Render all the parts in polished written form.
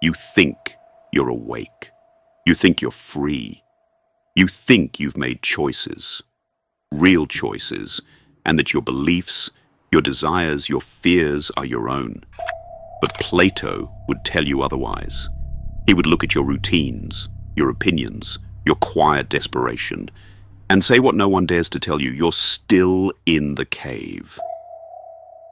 You think you're awake. You think you're free. You think you've made choices, real choices, and that your beliefs, your desires, your fears are your own. But Plato would tell you otherwise. He would look at your routines, your opinions, your quiet desperation, and say what no one dares to tell you: you're still in the cave.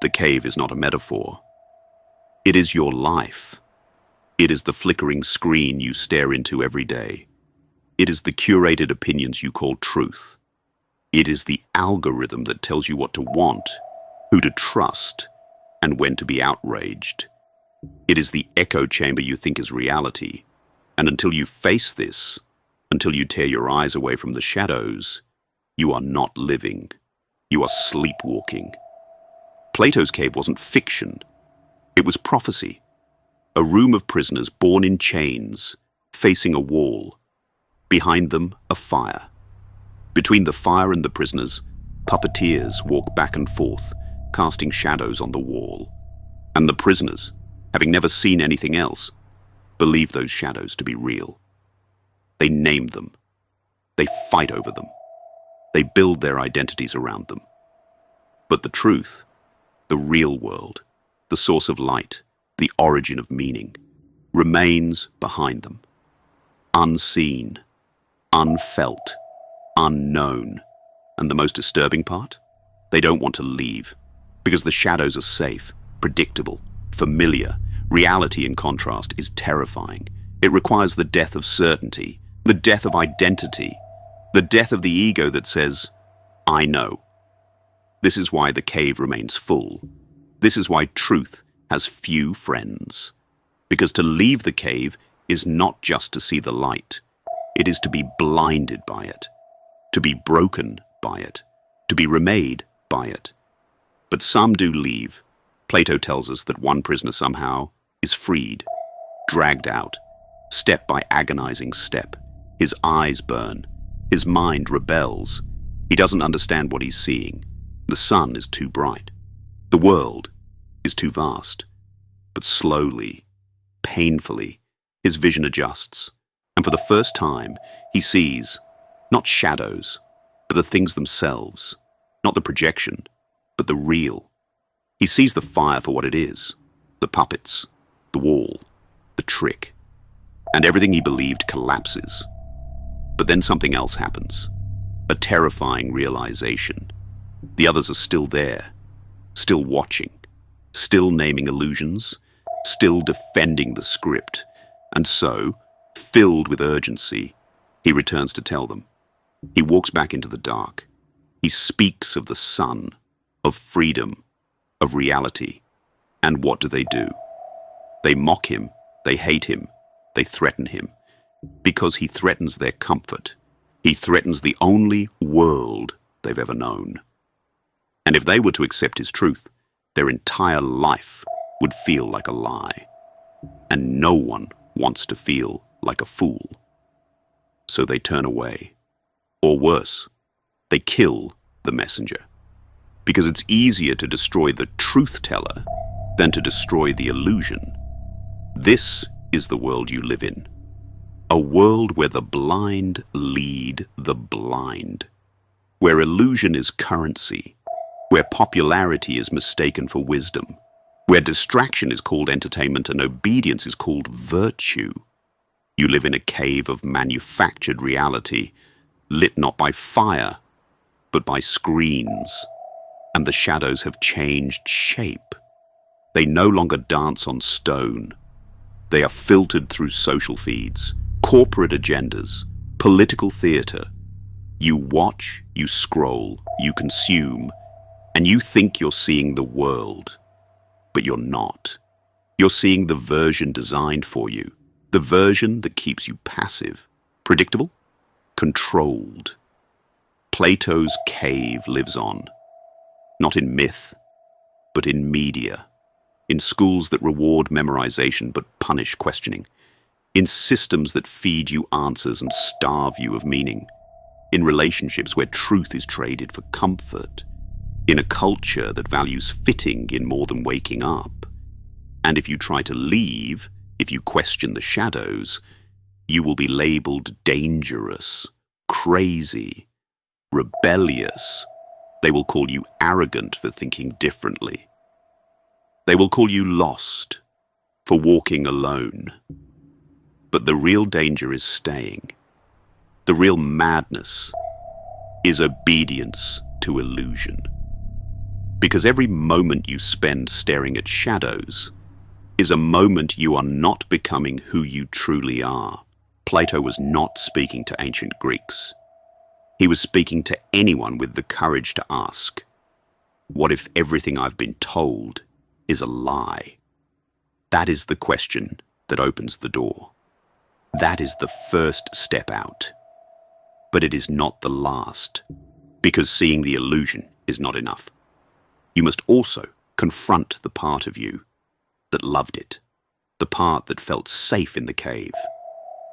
The cave is not a metaphor. It is your life. It is the flickering screen you stare into every day. It is the curated opinions you call truth. It is the algorithm that tells you what to want, who to trust, and when to be outraged. It is the echo chamber you think is reality. And until you face this, until you tear your eyes away from the shadows, you are not living. You are sleepwalking. Plato's cave wasn't fiction. It was prophecy. A room of prisoners born in chains, facing a wall. Behind them, a fire. Between the fire and the prisoners, puppeteers walk back and forth, casting shadows on the wall. And the prisoners, having never seen anything else, believe those shadows to be real. They name them. They fight over them. They build their identities around them. But the truth, the real world, the source of light, the origin of meaning, remains behind them. Unseen, unfelt, unknown. And the most disturbing part? They don't want to leave, because the shadows are safe, predictable, familiar. Reality, in contrast, is terrifying. It requires the death of certainty, the death of identity, the death of the ego that says, I know. This is why the cave remains full. This is why truth has few friends. Because to leave the cave is not just to see the light. It is to be blinded by it, to be broken by it, to be remade by it. But some do leave. Plato tells us that one prisoner somehow is freed, dragged out, step by agonizing step. His eyes burn. His mind rebels. He doesn't understand what he's seeing. The sun is too bright. The world is too vast. But slowly, painfully, his vision adjusts. And for the first time, he sees not shadows, but the things themselves. Not the projection, but the real. He sees the fire for what it is. The puppets, the wall, the trick. And everything he believed collapses. But then something else happens. A terrifying realization. The others are still there, still watching, still naming illusions, still defending the script. And so, filled with urgency, he returns to tell them. He walks back into the dark. He speaks of the sun, of freedom, of reality. And what do? They mock him, they hate him, they threaten him. Because he threatens their comfort. He threatens the only world they've ever known. And if they were to accept his truth, their entire life would feel like a lie. And no one wants to feel like a fool. So they turn away. Or worse, they kill the messenger. Because it's easier to destroy the truth-teller than to destroy the illusion. This is the world you live in. A world where the blind lead the blind. Where illusion is currency. Where popularity is mistaken for wisdom. Where distraction is called entertainment and obedience is called virtue. You live in a cave of manufactured reality, lit not by fire, but by screens. And the shadows have changed shape. They no longer dance on stone. They are filtered through social feeds, corporate agendas, political theater. You watch, you scroll, you consume, and you think you're seeing the world. But you're not. You're seeing the version designed for you, the version that keeps you passive, predictable, controlled. Plato's cave lives on, not in myth, but in media, in schools that reward memorization but punish questioning, in systems that feed you answers and starve you of meaning, in relationships where truth is traded for comfort, in a culture that values fitting in more than waking up. And if you try to leave, If you question the shadows, you will be labeled dangerous, crazy, rebellious. They will call you arrogant for thinking differently. They will call you lost for walking alone. But the real danger is staying. The real madness is obedience to illusion. Because every moment you spend staring at shadows is a moment you are not becoming who you truly are. Plato was not speaking to ancient Greeks. He was speaking to anyone with the courage to ask, what if everything I've been told is a lie? That is the question that opens the door. That is the first step out. But it is not the last, because seeing the illusion is not enough. You must also confront the part of you that loved it, the part that felt safe in the cave,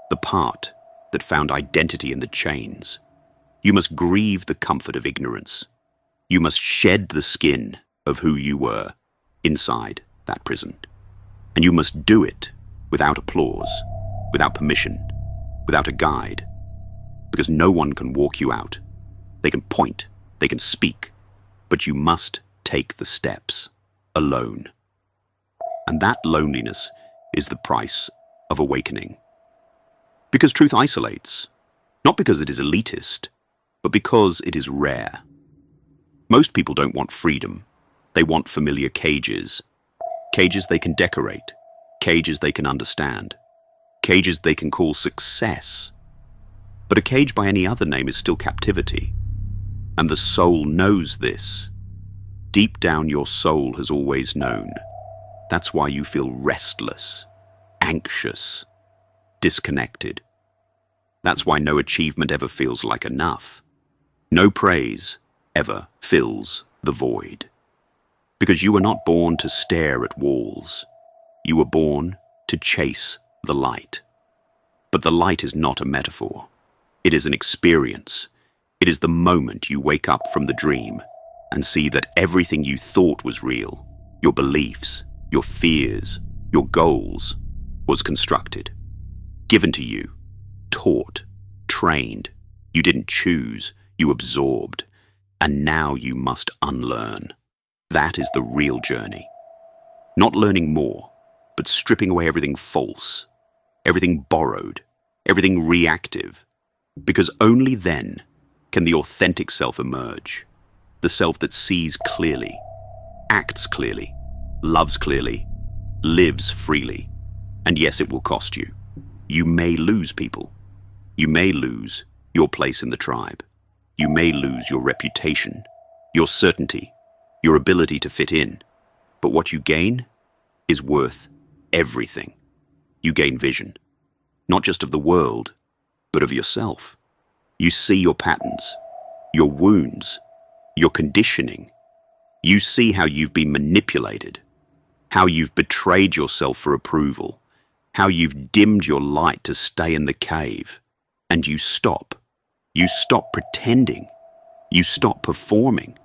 the part that found identity in the chains. You must grieve the comfort of ignorance. You must shed the skin of who you were inside that prison. And you must do it without applause, without permission, without a guide, because no one can walk you out. They can point, they can speak, but you must take the steps alone. And that loneliness is the price of awakening. Because truth isolates, not because it is elitist, but because it is rare. Most people don't want freedom. They want familiar cages. Cages they can decorate. Cages they can understand. Cages they can call success. But a cage by any other name is still captivity. And the soul knows this. Deep down your soul has always known. That's why you feel restless, anxious, disconnected. That's why no achievement ever feels like enough. No praise ever fills the void. Because you were not born to stare at walls. You were born to chase the light. But the light is not a metaphor. It is an experience. It is the moment you wake up from the dream and see that everything you thought was real, your beliefs, your fears, your goals, was constructed, given to you, taught, trained. You didn't choose, you absorbed, and now you must unlearn. That is the real journey. Not learning more, but stripping away everything false, everything borrowed, everything reactive, because only then can the authentic self emerge, the self that sees clearly, acts clearly, loves clearly, lives freely. And yes, it will cost you. You may lose people. You may lose your place in the tribe. You may lose your reputation, your certainty, your ability to fit in. But what you gain is worth everything. You gain vision, not just of the world, but of yourself. You see your patterns, your wounds, your conditioning. You see how you've been manipulated, how you've betrayed yourself for approval, how you've dimmed your light to stay in the cave. And you stop. You stop pretending. You stop performing.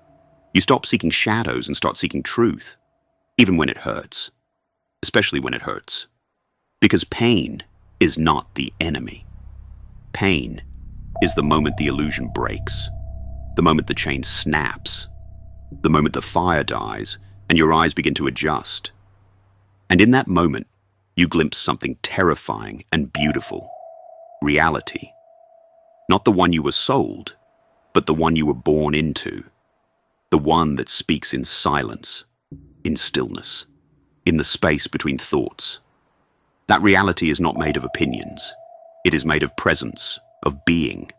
You stop seeking shadows and start seeking truth, even when it hurts, especially when it hurts. Because pain is not the enemy. Pain is the moment the illusion breaks, the moment the chain snaps, the moment the fire dies and your eyes begin to adjust. And in that moment, you glimpse something terrifying and beautiful. Reality. Not the one you were sold, but the one you were born into. The one that speaks in silence, in stillness, in the space between thoughts. That reality is not made of opinions. It is made of presence, of being,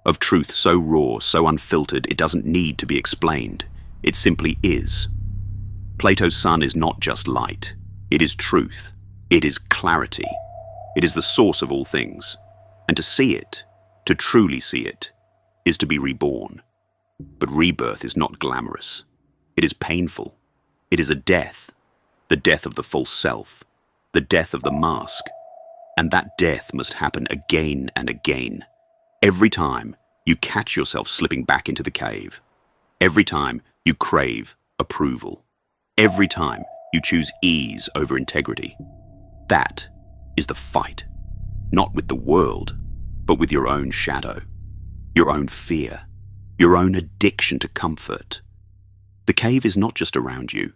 of truth so raw, so unfiltered, it doesn't need to be explained. It simply is. Plato's sun is not just light. It is truth. It is clarity. It is the source of all things. And to see it, to truly see it, is to be reborn. But rebirth is not glamorous. It is painful. It is a death. The death of the false self. The death of the mask. And that death must happen again and again. Every time you catch yourself slipping back into the cave. Every time you crave approval. Every time you choose ease over integrity. That is the fight, not with the world, but with your own shadow, your own fear, your own addiction to comfort. The cave is not just around you,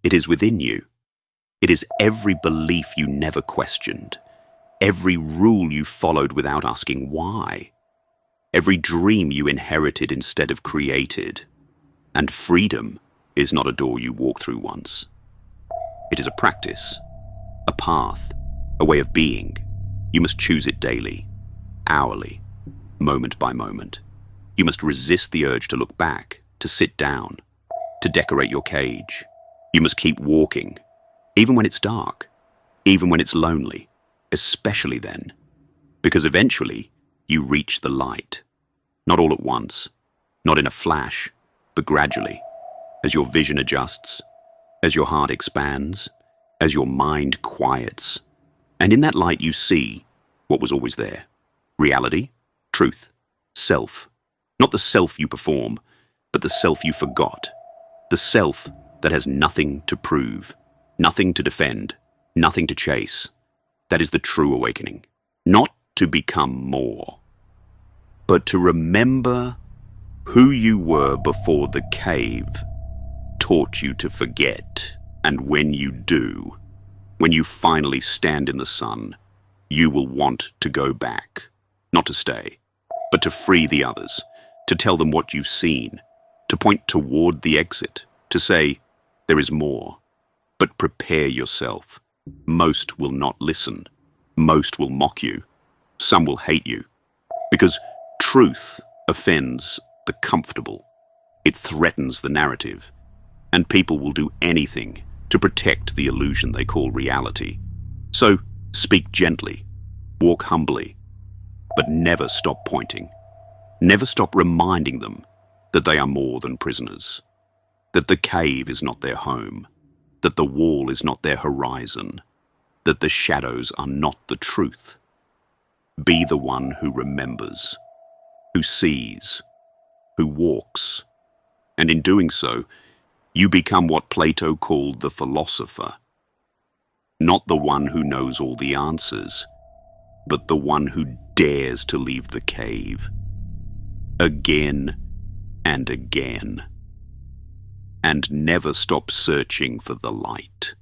it is within you. It is every belief you never questioned, every rule you followed without asking why, every dream you inherited instead of created. And freedom is not a door you walk through once. It is a practice, a path, a way of being. You must choose it daily, hourly, moment by moment. You must resist the urge to look back, to sit down, to decorate your cage. You must keep walking, even when it's dark, even when it's lonely, especially then, because eventually you reach the light. Not all at once, not in a flash, but gradually, as your vision adjusts, as your heart expands, as your mind quiets. And in that light you see what was always there: reality, truth, self. Not the self you perform, but the self you forgot. The self that has nothing to prove, nothing to defend, nothing to chase. That is the true awakening. Not to become more, but to remember who you were before the cave taught you to forget. And when you do, when you finally stand in the sun, you will want to go back, not to stay, but to free the others, to tell them what you've seen, to point toward the exit, to say, there is more. But prepare yourself. Most will not listen. Most will mock you. Some will hate you. Because truth offends the comfortable. It threatens the narrative. And people will do anything to protect the illusion they call reality. So speak gently, walk humbly, but never stop pointing. Never stop reminding them that they are more than prisoners, that the cave is not their home, that the wall is not their horizon, that the shadows are not the truth. Be the one who remembers, who sees, who walks, and in doing so, you become what Plato called the philosopher. Not the one who knows all the answers, but the one who dares to leave the cave again and again, and never stop searching for the light.